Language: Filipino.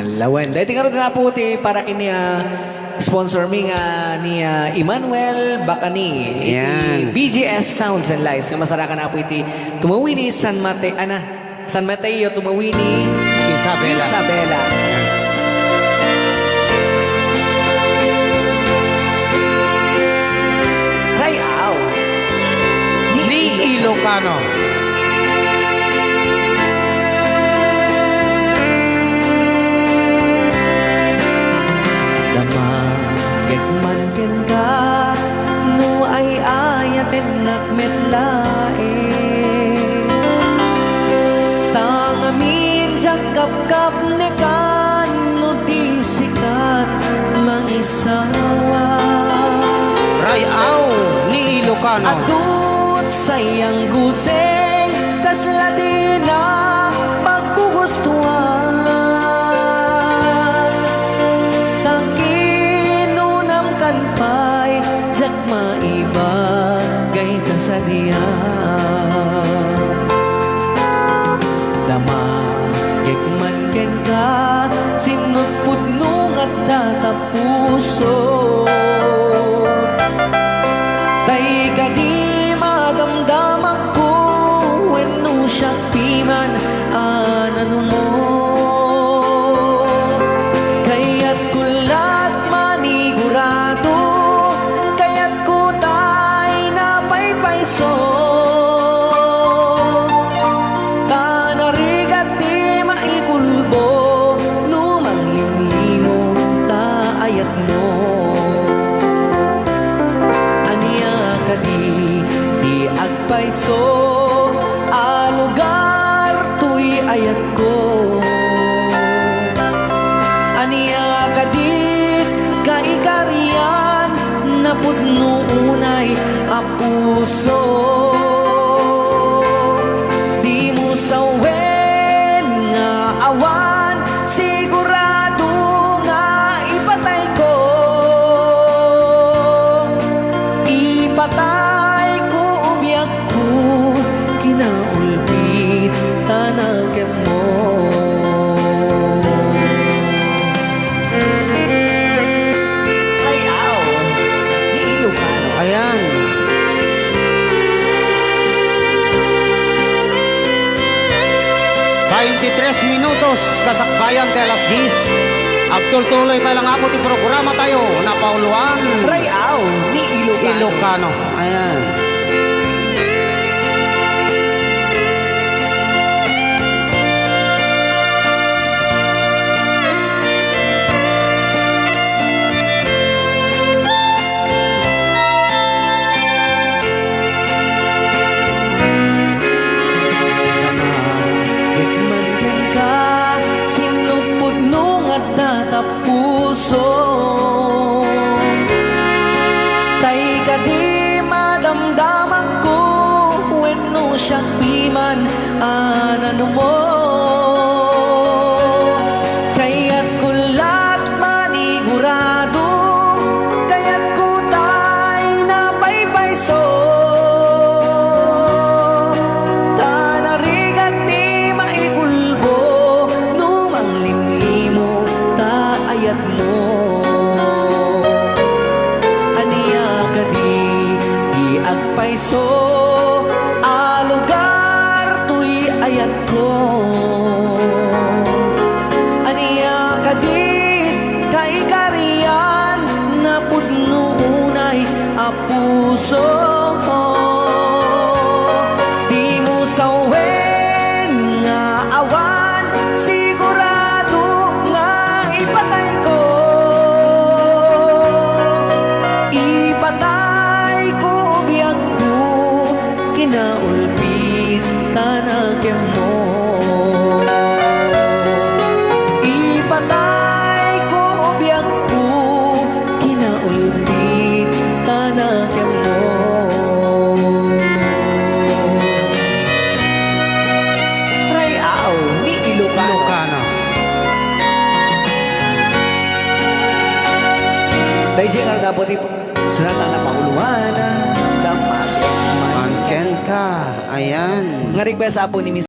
Alawan. Dahil tingnan na po para kini sponsor mi nga ni Emmanuel Bacani. Yan. Iti BGS Sounds and Lights. Nga masarakan na po iti tumawini San Mateo tumawini Isabela. Rayaw. Ni Ilocano. Damagagman kenda no ay ayaten nakmetlae tangamin jakap-kap nekan no disikat mangisawa Rayaw ni Ilocano. atut sayang guseng kasla din na pagkugustuhan pay jak maibagay kasadiya damagek man ken ka sinutpud nung at datapuso tay kadi madamdamag ko wenno siya piman anano mo kaya't kulat manigurado kaya't kutay na paypayso tanarigat di maikulbo numang limlimo ta ayat mo aniya kadi di agpayso alugar tuy ayat ko aniya kadit kaikarian na pudno unay apuso di mo sawen nga awan sigurado nga ipatay ko ubyak ko kinaulbit tanagem mo Ayan. minutos kasakbayan kay alas 10. Agtultuloy pa lang ako ti programa tayo na pauluan. Rayaw ni Ilocano. Ayan. puso tay kadi madamdaman ko wenno siya piman anano mo kaya't kulat manigurado kaya't kutay na paypayso tanarigat di maikulbo numang limlimo ta ayat mo aniya kadi iagpayso alugar tuy ayat ko aniya kadi kaikarian na pudno unay apuso di mo sawen nga awan sigurado nga ipatay ko ubyak ko kinaulbit tanagem mo ipatay ko ubyak ko kinaulbit tanagem mo Rayaw ni Ilocano. Dahil siya nga dapat sunatan na pauluan damag Manken ka. Ayan. nga request po ni Miss